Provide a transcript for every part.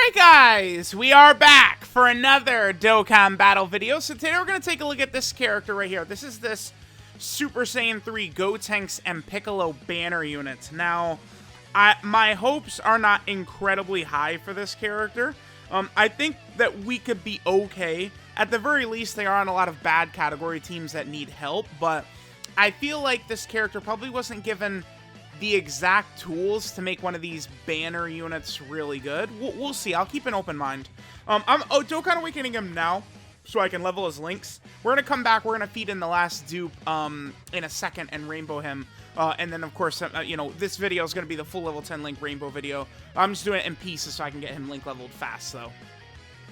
Alright guys, we are back for another Dokkan battle video. So today we're going to take a look at this character right here. This is this Super Saiyan 3 Gotenks and Piccolo banner unit. Now, my hopes are not incredibly high for this character. I think that we could be okay. At the very least, they are on a lot of bad category teams that need help, but I feel like this character probably wasn't given the exact tools to make one of these banner units really good. We'll see. I'll keep an open mind. I'm Dokkan awakening him now so I can level his links. We're going to come back. We're going to feed in the last dupe in a second and rainbow him. And then, of course, you know, this video is going to be the full level 10 link rainbow video. I'm just doing it in pieces so I can get him link leveled fast, though.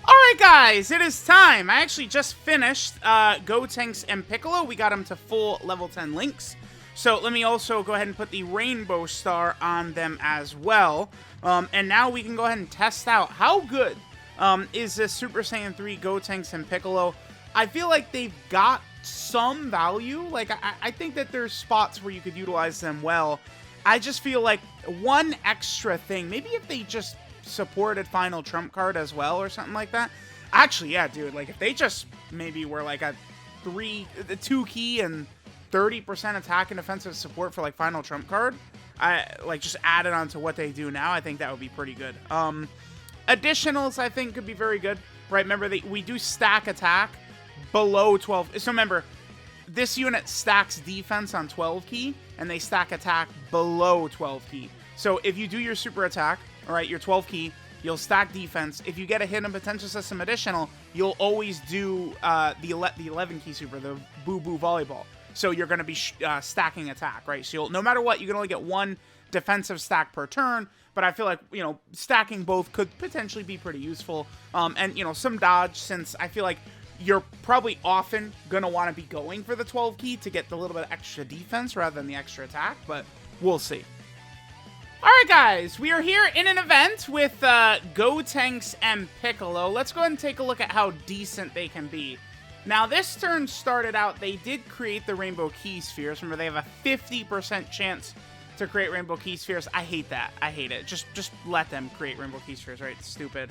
Alright, guys, it is time. I actually just finished Gotenks and Piccolo. We got him to full level 10 links. So let me also go ahead and put the rainbow star on them as well. And now we can go ahead and test out how good is this Super Saiyan 3 Gotenks and Piccolo. I feel like they've got some value. Like, I think that there's spots where you could utilize them well. I just feel like one extra thing, maybe if they just supported Final Trump Card as well or something like that. Actually, yeah, dude, like if they just maybe were like a 2 key and 30% attack and defensive support for like Final Trump Card, like just add it on to what they do now, I think that would be pretty good. Additionals I think could be very good, right? Remember, we do stack attack below 12. So remember, this unit stacks defense on 12 key and they stack attack below 12 key. So if you do your super attack, all right, your 12 key, you'll stack defense. If you get a hidden potential system additional, you'll always do the 11 key super, the boo boo volleyball. So you're going to be stacking attack, right? So no matter what, you can only get one defensive stack per turn. But I feel like, you know, stacking both could potentially be pretty useful. And, you know, some dodge, since I feel like you're probably often going to want to be going for the 12 key to get the little bit of extra defense rather than the extra attack. But we'll see. Alright guys, we are here in an event with Gotenks and Piccolo. Let's go ahead and take a look at how decent they can be. Now, this turn started out, they did create the Rainbow Key Spheres. Remember, they have a 50% chance to create Rainbow Key Spheres. I hate that. I hate it. Just let them create Rainbow Key Spheres, right? It's stupid.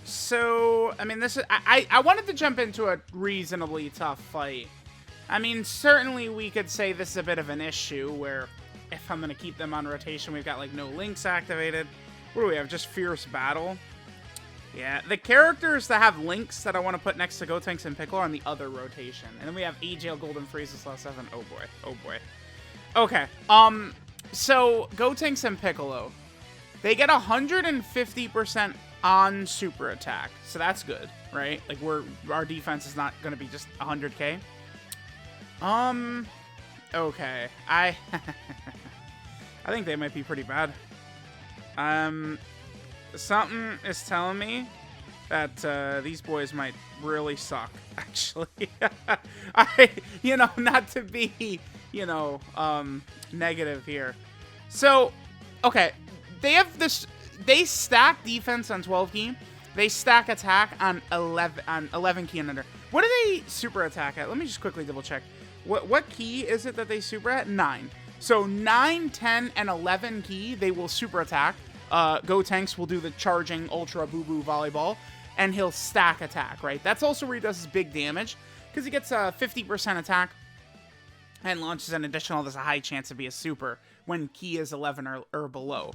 So, I mean, this is... I wanted to jump into a reasonably tough fight. I mean, certainly we could say this is a bit of an issue, where if I'm going to keep them on rotation, we've got, like, no links activated. What do we have? Just Fierce Battle? Yeah, the characters that have links that I want to put next to Gotenks and Piccolo are on the other rotation. And then we have AGL Golden Freezes last 7. Oh boy. Oh boy. Okay. So Gotenks and Piccolo, they get 150% on super attack. So that's good, right? Like our defense is not going to be just 100k. Okay. I think they might be pretty bad. Something is telling me that these boys might really suck, actually. You know, not to be, you know, negative here. So, okay, they have this, they stack defense on 12 key. They stack attack on 11 key and under. What do they super attack at? Let me just quickly double check. What key is it that they super at? 9. So 9, 10, and 11 key, they will super attack. Gotenks will do the charging ultra boo boo volleyball, and he'll stack attack, right? That's also where he does his big damage, because he gets a 50% attack and launches an additional. There's a high chance to be a super when key is 11 or below.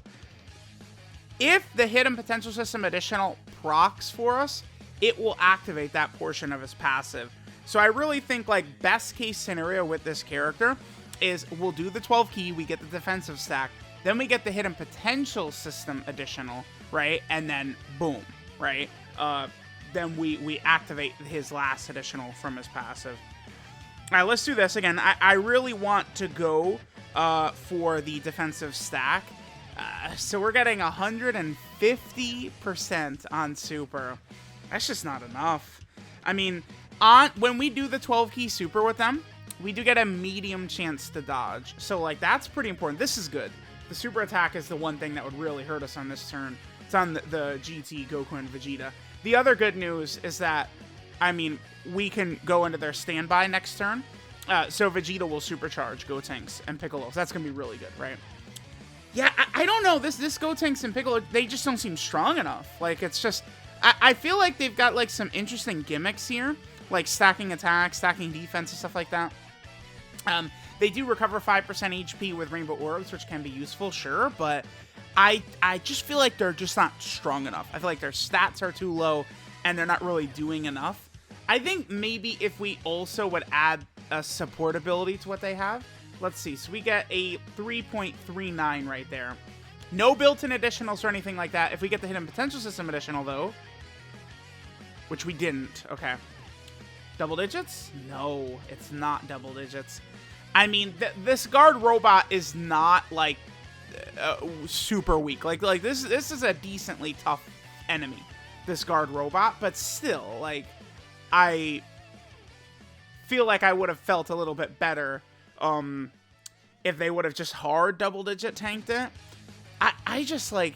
If the hidden potential system additional procs for us, it will activate that portion of his passive. So I really think, like, best case scenario with this character is we'll do the 12 key, we get the defensive stack, then we get the hidden potential system additional, right? And then boom, right? Then we activate his last additional from his passive. All right, let's do this again. I really want to go for the defensive stack. So we're getting 150% on super. That's just not enough. I mean, when we do the 12 key super with them, we do get a medium chance to dodge. So, like, that's pretty important. This is good. The super attack is the one thing that would really hurt us on this turn. It's on the GT, Goku, and Vegeta. The other good news is that, I mean, we can go into their standby next turn. So Vegeta will supercharge Gotenks and Piccolo. So that's going to be really good, right? Yeah, I don't know. This Gotenks and Piccolo, they just don't seem strong enough. Like, it's just... I feel like they've got, like, some interesting gimmicks here. Like, stacking attacks, stacking defense, and stuff like that. They do recover 5% HP with Rainbow Orbs, which can be useful, sure. But I just feel like they're just not strong enough. I feel like their stats are too low, and they're not really doing enough. I think maybe if we also would add a support ability to what they have... Let's see. So we get a 3.39 right there. No built-in additionals or anything like that. If we get the Hidden Potential System additional, though, which we didn't. Okay. Double digits? No, it's not double digits. I mean, this guard robot is not, like, super weak. Like this is a decently tough enemy, this guard robot. But still, like, I feel like I would have felt a little bit better if they would have just hard double-digit tanked it. I just, like,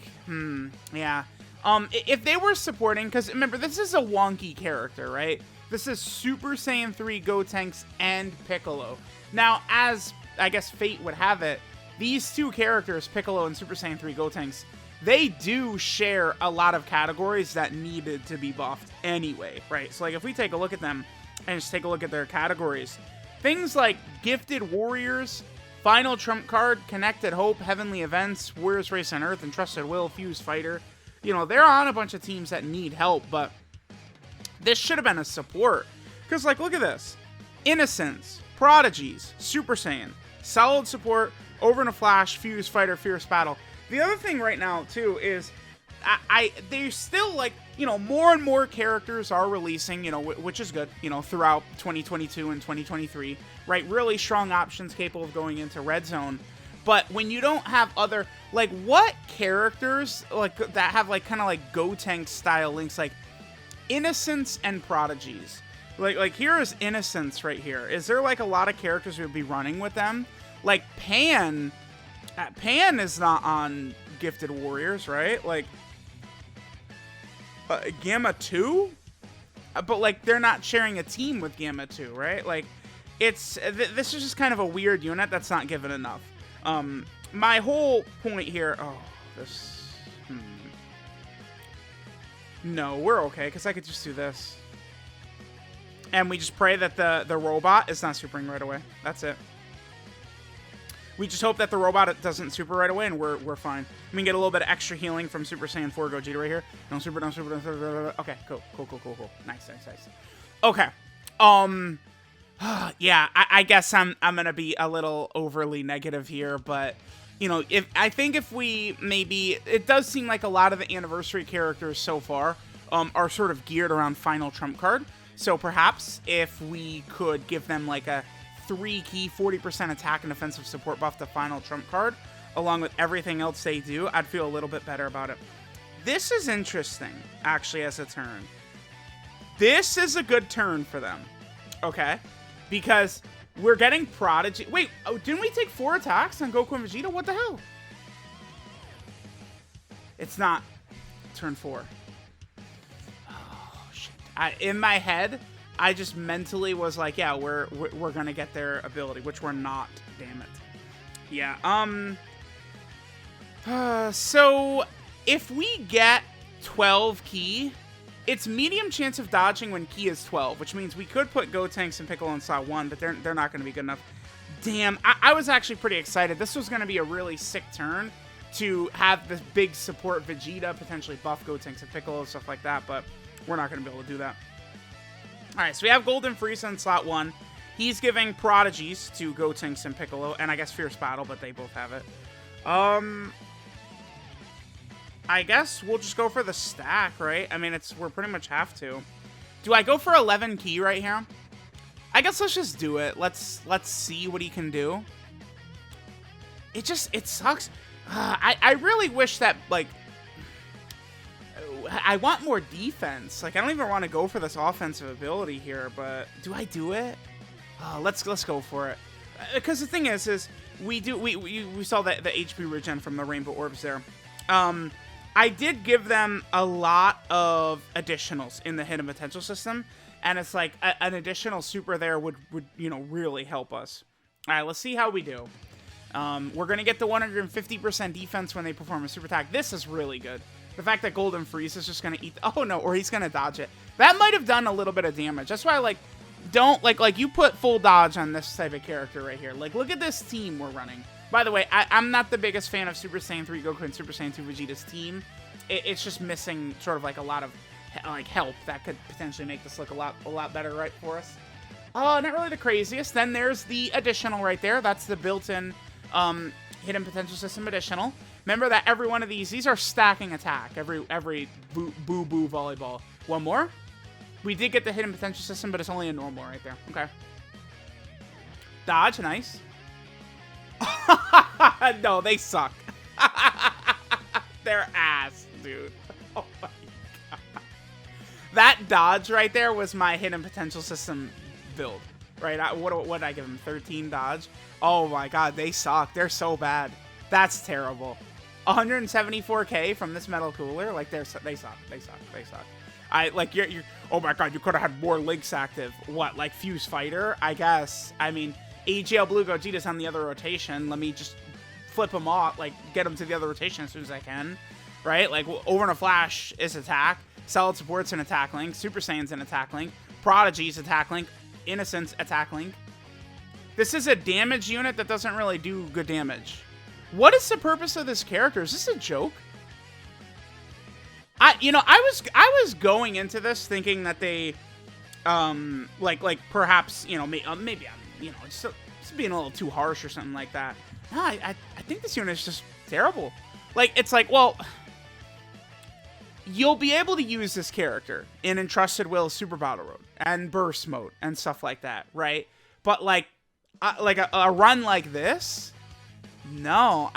yeah. If they were supporting, because remember, this is a wonky character, right? This is Super Saiyan 3 Gotenks and Piccolo. Now, as, I guess, fate would have it, these two characters, Piccolo and Super Saiyan 3 Gotenks, they do share a lot of categories that needed to be buffed anyway, right? So, like, if we take a look at them and just take a look at their categories, things like Gifted Warriors, Final Trump Card, Connected Hope, Heavenly Events, Warriors Race on Earth, and Trusted Will, Fuse Fighter. You know, they're on a bunch of teams that need help, but this should have been a support. Because, like, look at this. Innocence, Prodigies, Super Saiyan, solid support, Over in a Flash, Fuse Fighter, Fierce Battle. The other thing right now, too, is they're still, like, you know, more and more characters are releasing, you know, which is good, you know, throughout 2022 and 2023, right? Really strong options capable of going into Red Zone. But when you don't have other, like, what characters, like, that have, like, kind of, like, Gotenks style links, like, Innocence and Prodigies. Like, here is Innocence right here. Is there, like, a lot of characters who would be running with them? Like, Pan is not on Gifted Warriors, right? Like, Gamma 2? But, like, they're not sharing a team with Gamma 2, right? Like, this is just kind of a weird unit that's not given enough. My whole point here... Oh, this... No, we're okay, because I could just do this. And we just pray that the robot is not supering right away. That's it. We just hope that the robot doesn't super right away, and we're fine. We can get a little bit of extra healing from Super Saiyan 4 Gogeta right here. No super, no super, no super. Okay, cool. Nice. Okay. Yeah, I guess I'm gonna be a little overly negative here, but you know, I think if we maybe, it does seem like a lot of the anniversary characters so far are sort of geared around Final Trump Card. So perhaps if we could give them like a 3-key 40% attack and defensive support buff to Final Trump Card, along with everything else they do, I'd feel a little bit better about it. This is interesting, actually, as a turn. This is a good turn for them, okay? Because we're getting Prodigy. Wait, oh, didn't we take 4 attacks on Goku and Vegeta? What the hell? It's not turn 4. Oh, shit. In my head, I just mentally was like, yeah, we're gonna get their ability, which we're not, damn it. Yeah, so if we get 12 key, it's medium chance of dodging when key is 12, which means we could put Gotenks and Piccolo in slot 1, but they're not gonna be good enough. Damn, I was actually pretty excited. This was gonna be a really sick turn to have this big support Vegeta, potentially buff Gotenks and Piccolo, stuff like that, but we're not gonna be able to do that. Alright, so we have Golden Frieza in slot 1. He's giving Prodigies to Gotenks and Piccolo, and I guess Fierce Battle, but they both have it. I guess we'll just go for the stack, right? I mean, we're pretty much have to. Do I go for 11 key right here? I guess let's just do it. Let's see what he can do. It sucks. I really wish that, like, I want more defense. Like, I don't even want to go for this offensive ability here, but do I do it? Let's go for it. Because the thing is we saw the HP regen from the Rainbow Orbs there. I did give them a lot of additionals in the Hidden Potential system, and it's like an additional super there would you know, really help us. All right, let's see how we do. We're going to get the 150% defense when they perform a super attack. This is really good. The fact that Golden Freeze is just going to eat... Oh, no, or he's going to dodge it. That might have done a little bit of damage. That's why, like, don't... Like you put full dodge on this type of character right here. Like, look at this team we're running. By the way, I'm not the biggest fan of Super Saiyan 3 Goku and Super Saiyan 2 Vegeta's team. It's just missing sort of, like, a lot of, like, help that could potentially make this look a lot better, right, for us. Not really the craziest. Then there's the additional right there. That's the built-in hidden potential system additional. Remember that every one of these are stacking attack. Every boo-boo volleyball. One more. We did get the hidden potential system, but it's only a normal right there. Okay. Dodge, nice. No, they suck. They're ass, dude. Oh my god. That dodge right there was my hidden potential system build. Right? What did I give them? 13 dodge? Oh my god, they suck. They're so bad. That's terrible. 174k from this metal cooler? Like, they suck. They suck. You're oh my god, you could have had more links active. What, like Fuse Fighter? I guess. I mean, AGL Blue Gogeta's on the other rotation. Let me just flip him off, like, get him to the other rotation as soon as I can. Right? Like, Over in a Flash is attack. Solid Support's an attack link. Super Saiyan's an attack link. Prodigy's attack link. Innocence attack link. This is a damage unit that doesn't really do good damage. What is the purpose of this character? Is this a joke? I was going into this thinking that they, like perhaps, maybe I'm, just being a little too harsh or something like that. No, I think this unit is just terrible. Like, it's like, well, you'll be able to use this character in Entrusted Will Super Battle Road and Burst Mode and stuff like that, right? But like a run like this, no,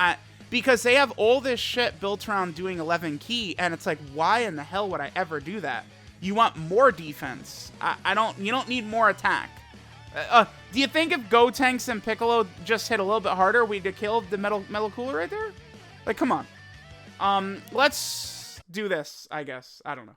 because they have all this shit built around doing 11 key, and it's like, why in the hell would I ever do that? You want more defense. You don't need more attack. Do you think if Gotenks and Piccolo just hit a little bit harder, we'd have killed the metal cooler right there? Like, come on. Let's do this, I guess. I don't know.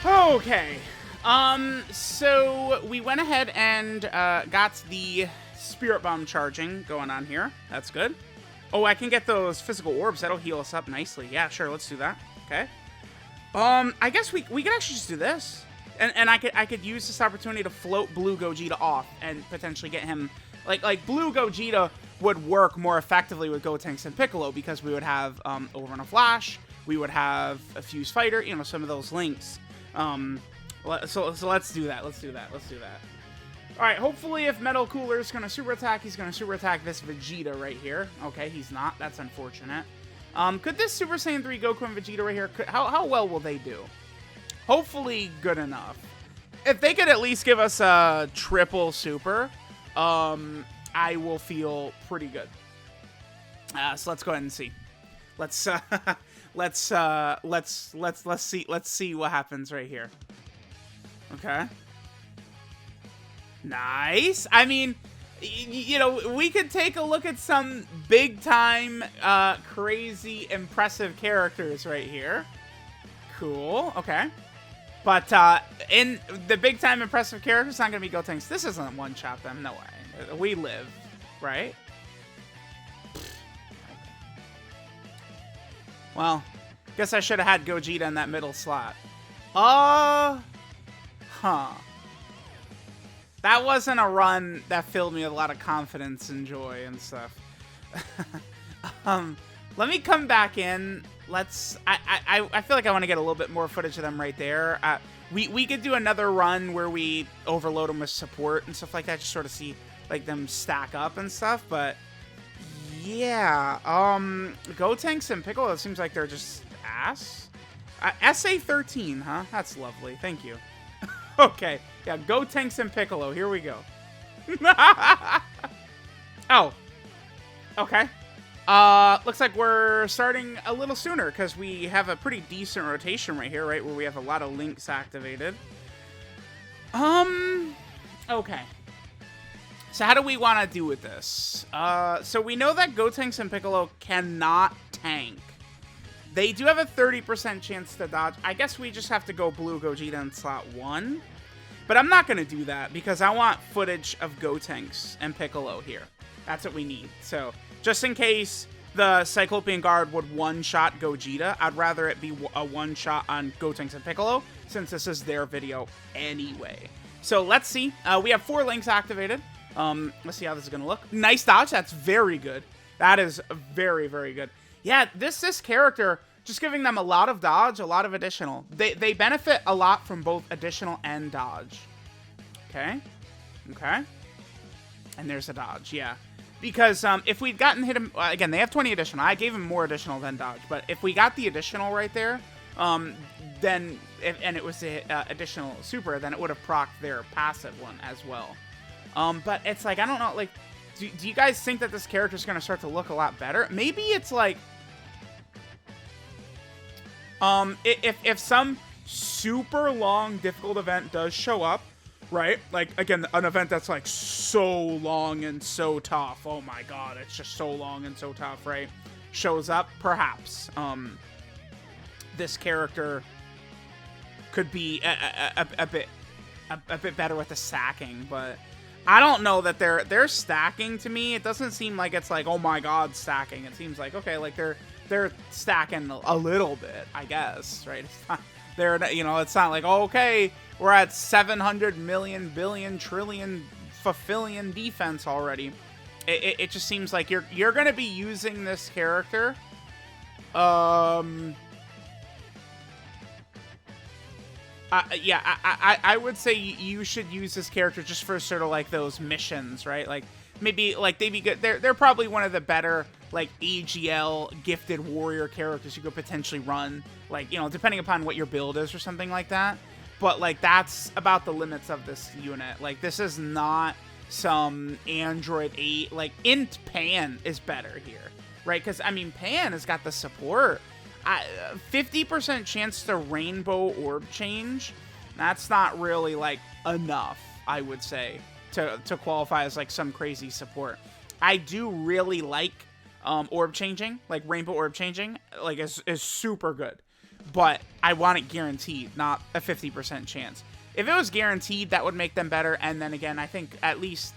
Okay, so we went ahead and got the Spirit Bomb charging going on here. That's good. Oh, I can get those physical orbs. That'll heal us up nicely. Yeah, sure, let's do that. Okay. I guess we could actually just do this. And I could use this opportunity to float Blue Gogeta off and potentially get him... Like Blue Gogeta would work more effectively with Gotenks and Piccolo because we would have Over in a Flash, we would have a Fuse Fighter, some of those links. So let's do that. Let's do that. Alright, hopefully if Metal Cooler is going to super attack, he's going to super attack this Vegeta right here. Okay, he's not. That's unfortunate. Could this Super Saiyan 3 Goku and Vegeta right here, how well will they do? Hopefully good enough. If they could at least give us a triple super, I will feel pretty good. So let's go ahead and see. Let's see what happens right here. Okay. Nice. I mean, we could take a look at some big time, crazy, impressive characters right here. Cool. Okay. But in the big time impressive characters, not gonna be Gotenks. This isn't one shot them. No way. We live, right? Well, guess I should have had Gogeta in that middle slot. Huh. That wasn't a run that filled me with a lot of confidence and joy and stuff. Let me come back in. I feel like I want to get a little bit more footage of them right there. We could do another run where we overload them with support and stuff like that, just sort of see like them stack up and stuff. But yeah, Gotenks and Piccolo, it seems like they're just ass. SA13, huh? That's lovely. Thank you. Okay, Yeah, Gotenks and Piccolo. Here we go. Oh. Okay. Looks like we're starting a little sooner because we have a pretty decent rotation right here, right? Where we have a lot of links activated. Okay. So how do we want to do with this? So we know that Gotenks and Piccolo cannot tank. They do have a 30% chance to dodge. I guess we just have to go Blue Gogeta in slot 1. But I'm not going to do that because I want footage of Gotenks and Piccolo here. That's what we need. So just in case the Cyclopean Guard would one-shot Gogeta, I'd rather it be a one-shot on Gotenks and Piccolo since this is their video anyway. So let's see. We have 4 links activated. Let's see how this is going to look. Nice dodge. That's very good. That is very, very good. Yeah, this character, just giving them a lot of dodge, a lot of additional. They benefit a lot from both additional and dodge. Okay. Okay. And there's a dodge, yeah. Because if we'd gotten hit him, again, they have 20 additional. I gave him more additional than dodge. But if we got the additional right there, then, and it was the additional super, then it would have procced their passive one as well. But it's like, I don't know, like, do you guys think that this character is going to start to look a lot better? Maybe it's like, if some super long difficult event does show up, right? Like, again, an event that's like so long and so tough. Oh my god, it's just so long and so tough, right? Shows up, perhaps. This character could be a bit better with the stacking, but I don't know that they're stacking to me. It doesn't seem like it's like, oh my god, stacking. It seems like, okay, like they're stacking a little bit, I guess, right? It's not, it's not like, oh, okay, we're at 700 million, billion, trillion, fulfillion defense already. It just seems like you're going to be using this character. Yeah, I would say you should use this character just for sort of like those missions, right? Like maybe like they'd be good. They're probably one of the better like AGL gifted warrior characters you could potentially run, like, depending upon what your build is or something like that. But like that's about the limits of this unit. Like this is not some Android 8. Like Int Pan is better here, right? Because I mean Pan has got the support. 50% chance to rainbow orb change. That's not really like enough, I would say, to qualify as like some crazy support. I do really like orb changing, like rainbow orb changing, like is super good. But I want it guaranteed, not a 50% chance. If it was guaranteed, that would make them better. And then again, I think at least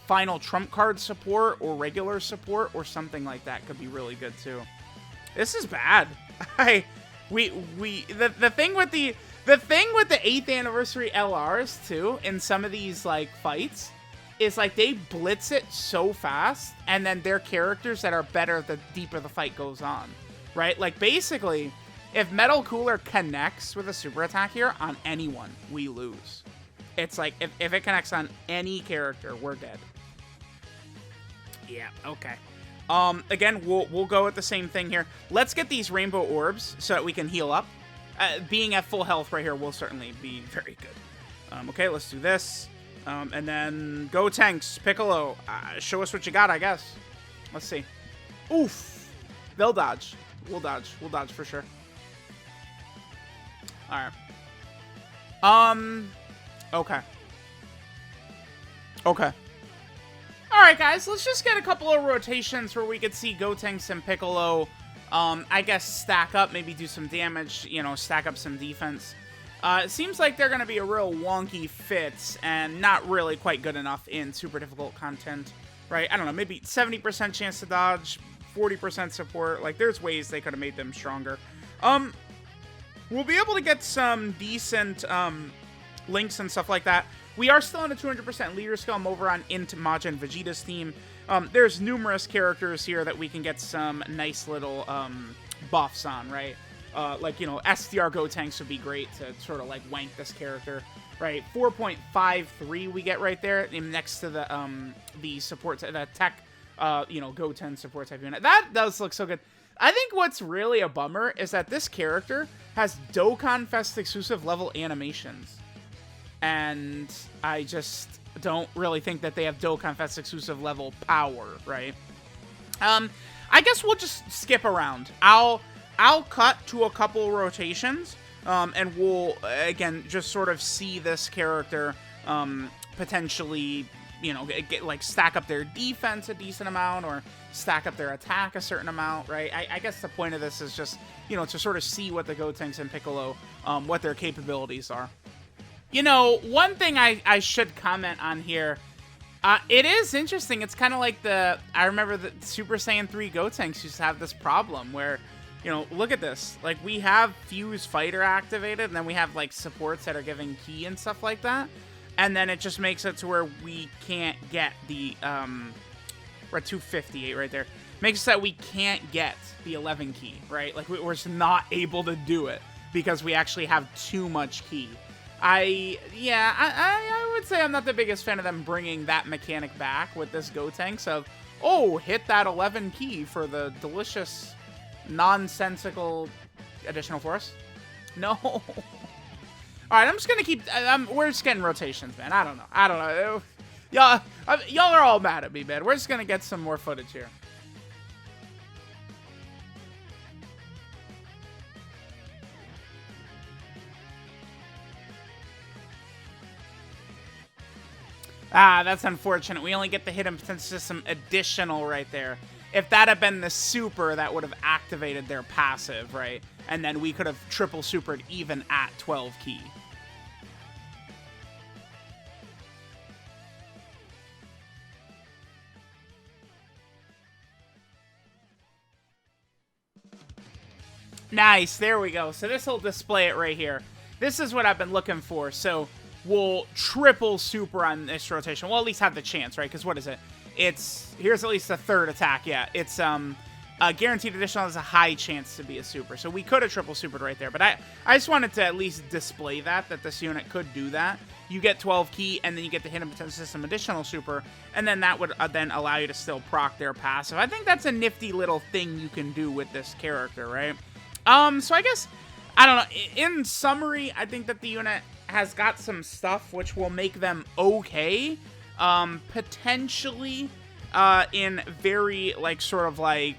final trump card support or regular support or something like that could be really good too. This is bad. The thing with the 8th anniversary LRs too in some of these like fights is like they blitz it so fast, and then their characters that are better the deeper the fight goes on, right? Like basically, if Metal Cooler connects with a super attack here on anyone, we lose. It's like if it connects on any character, we're dead. Yeah. Okay. Again, we'll go with the same thing here. Let's get these rainbow orbs so that we can heal up. Being at full health right here will certainly be very good. Okay, let's do this. And then Gotenks, Piccolo, show us what you got, I guess. Let's see. Oof. They'll dodge. We'll dodge. We'll dodge for sure. All right. Okay. Okay. Alright guys, let's just get a couple of rotations where we could see Gotenks and Piccolo, I guess, stack up, maybe do some damage, stack up some defense. It seems like they're going to be a real wonky fit and not really quite good enough in super difficult content, right? I don't know, maybe 70% chance to dodge, 40% support, like there's ways they could have made them stronger. We'll be able to get some decent links and stuff like that. We are still on a 200% leader skill. I'm over on Int Majin Vegeta's team. There's numerous characters here that we can get some nice little buffs on, right? Like, SDR Gotenks would be great to sort of like wank this character, right? 4.53 we get right there next to the support, the tech, Goten support type unit. That does look so good. I think what's really a bummer is that this character has Dokkan Fest exclusive level animations. and I just don't really think that they have Dokkan Fest exclusive level power, right? I guess we'll just skip around. I'll cut to a couple rotations, and we'll, again, just sort of see this character, potentially, you know, like, stack up their defense a decent amount, or stack up their attack a certain amount, right? I guess the point of this is just, you know, to sort of see what the Gotenks and Piccolo, what their capabilities are. You know, one thing I should comment on here, it is interesting. It's kind of like I remember the Super Saiyan 3 Gotenks used to have this problem where, you know, look at this. Like, we have Fuse Fighter activated, and then we have, like, supports that are giving Ki and stuff like that. And then it just makes it to where we can't get the, we're at 258 right there. Makes it so that we can't get the 11 Ki, right? Like, we're just not able to do it because we actually have too much Ki. I would say I'm not the biggest fan of them bringing that mechanic back with this Gotenks of, oh, hit that 11 Ki for the delicious, nonsensical additional force. No. All right, I'm just gonna keep. We're just getting rotations, man. I don't know. Y'all are all mad at me, man. We're just gonna get some more footage here. Ah, that's unfortunate. We only get the hidden potential system additional right there. If that had been the super, that would have activated their passive, right? And then we could have triple supered even at 12 Ki. Nice, there we go. So this will display it right here. This is what I've been looking for. So we'll triple super on this rotation. We'll at least have the chance, right? Because what is it? Here's at least the third attack. Yeah, it's a guaranteed additional has a high chance to be a super. So we could have triple supered right there. But I just wanted to at least display that this unit could do that. You get 12 Ki, and then you get the hidden potential system additional super, and then that would then allow you to still proc their passive. I think that's a nifty little thing you can do with this character, right? So I guess, I don't know, in summary, I think that the unit has got some stuff which will make them okay, potentially, in very, like, sort of, like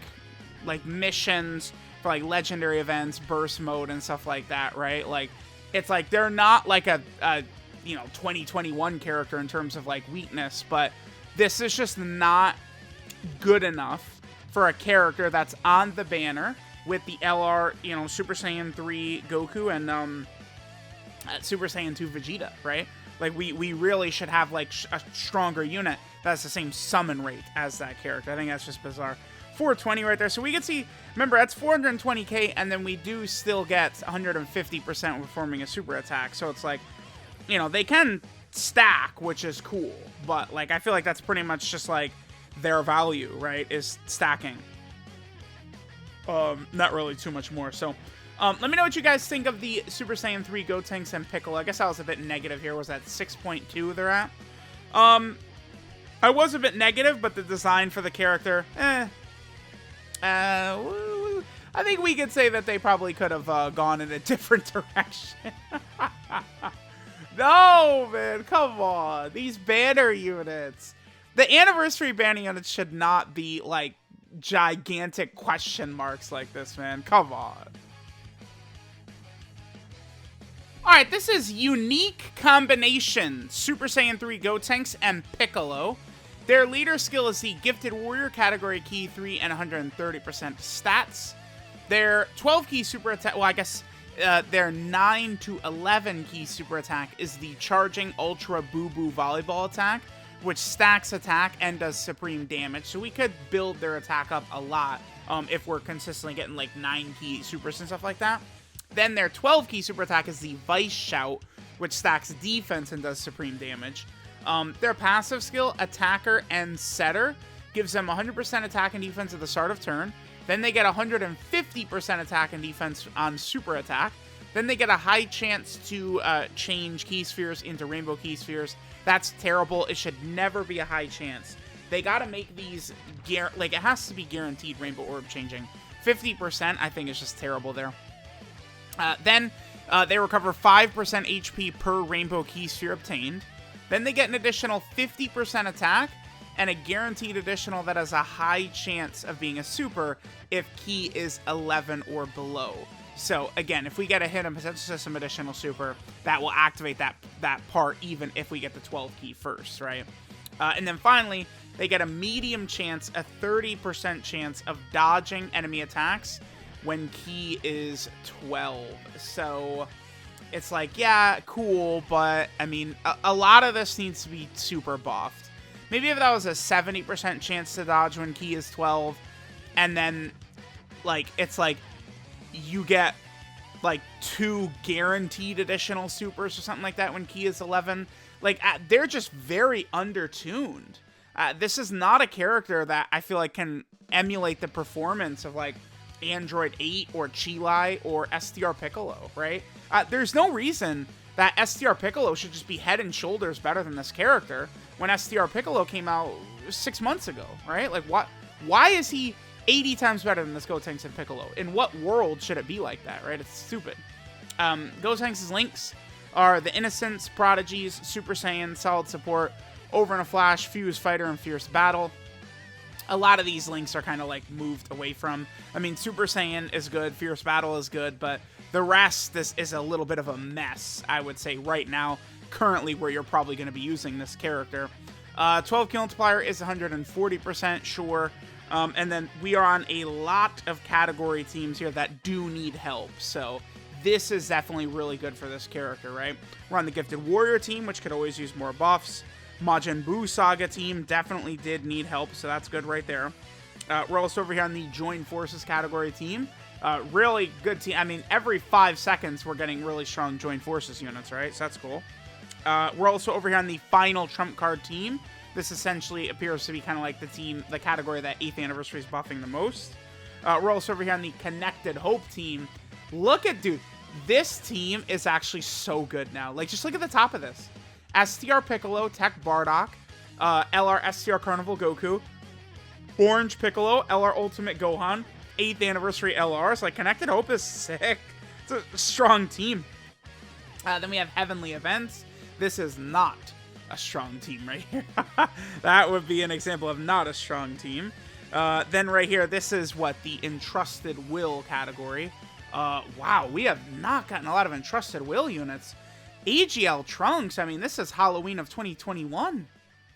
missions for, like, legendary events, burst mode, and stuff like that, right? Like, it's like, they're not, like, a 2021 character in terms of, like, weakness, but this is just not good enough for a character that's on the banner with the LR, Super Saiyan 3 Goku and Super Saiyan 2 Vegeta, right? Like, we really should have, like, a stronger unit that has the same summon rate as that character. I think that's just bizarre. 420 right there. So we can see, remember, that's 420k, and then we do still get 150% when performing a super attack. So it's like, they can stack, which is cool. But, like, I feel like that's pretty much just, like, their value, right, is stacking. Not really too much more. So, let me know what you guys think of the Super Saiyan 3 Gotenks and Piccolo. I guess I was a bit negative here. Was that 6.2 they're at? I was a bit negative, but the design for the character, I think we could say that they probably could have gone in a different direction. No, man, come on. These banner units. The anniversary banner units should not be, like, gigantic question marks like this, man. Come on. Alright, this is Unique Combination Super Saiyan 3 Gotenks and Piccolo. Their leader skill is the Gifted Warrior category Ki 3 and 130% stats. Their 12 Ki super attack, well, I guess their 9 to 11 Ki super attack is the Charging Ultra Boo Boo Volleyball attack, which stacks attack and does supreme damage. So we could build their attack up a lot if we're consistently getting like 9 Ki supers and stuff like that. Then their 12 Ki super attack is the Vice Shout, which stacks defense and does supreme damage. Their passive skill, Attacker and Setter, gives them 100% attack and defense at the start of turn. Then they get 150% attack and defense on super attack. Then they get a high chance to change Ki Spheres into Rainbow Ki Spheres. That's terrible. It should never be a high chance. They gotta make these, it has to be guaranteed Rainbow Orb changing. 50% I think is just terrible there. Then They recover 5% HP per Rainbow Key Sphere obtained. Then they get an additional 50% attack, and a guaranteed additional that has a high chance of being a super if key is 11 or below. So again, if we get a hidden potential system additional super, that will activate that part even if we get the 12 key first, right? And then finally, they get a medium chance, a 30% chance of dodging enemy attacks when key is 12. So it's like, yeah, cool, but I mean, a lot of this needs to be super buffed. Maybe if that was a 70% chance to dodge when key is 12, and then, like, it's like, you get, like, 2 guaranteed additional supers or something like that when key is 11. Like, they're just very undertuned. This is not a character that I feel like can emulate the performance of, like, Android 8 or Chilai or STR Piccolo, right? There's no reason that STR Piccolo should just be head and shoulders better than this character when STR Piccolo came out 6 months ago, right? Like, why is he 80 times better than this Gotenks and Piccolo? In what world should it be like that, right? It's stupid. Gotenks' links are the Innocence, Prodigies, Super Saiyan, Solid Support, Over in a Flash, Fuse Fighter, and Fierce Battle. A lot of these links are kind of like moved away from. I mean, Super Saiyan is good, Fierce Battle is good, but the rest, this is a little bit of a mess, I would say, right now, currently where you're probably going to be using this character. 12 kill multiplier is 140%, sure. And then we are on a lot of category teams here that do need help, so this is definitely really good for this character, right? We're on the Gifted Warrior team, which could always use more buffs. Majin Buu Saga team definitely did need help, so that's good right there. We're also over here on the Join Forces category team. Really good team. I mean, every 5 seconds we're getting really strong Join Forces units, right? So that's cool. We're also over here on the Final Trump Card team. This essentially appears to be kind of like the category that 8th Anniversary is buffing the most. We're also over here on the Connected Hope team. Look at, dude, this team is actually so good now. Like, just look at the top of this. STR Piccolo, Tech Bardock, LR STR Carnival Goku, Orange Piccolo, LR Ultimate Gohan, 8th Anniversary LRs. Like, Connected Hope is sick. It's a strong team. Then we have Heavenly Events. This is not a strong team right here. That would be an example of not a strong team. Then right here, this is what? The Entrusted Will category. Wow, we have not gotten a lot of Entrusted Will units. AGL Trunks, I mean, this is Halloween of 2021.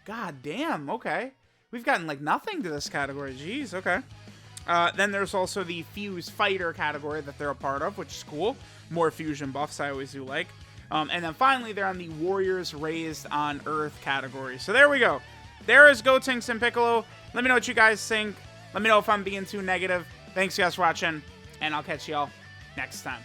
God damn, okay. We've gotten, like, nothing to this category. Jeez, okay. Then there's also the Fuse Fighter category that they're a part of, which is cool. More fusion buffs I always do like. And then finally, they're on the Warriors Raised on Earth category. So there we go. There is Gotenks and Piccolo. Let me know what you guys think. Let me know if I'm being too negative. Thanks, guys, for watching, and I'll catch y'all next time.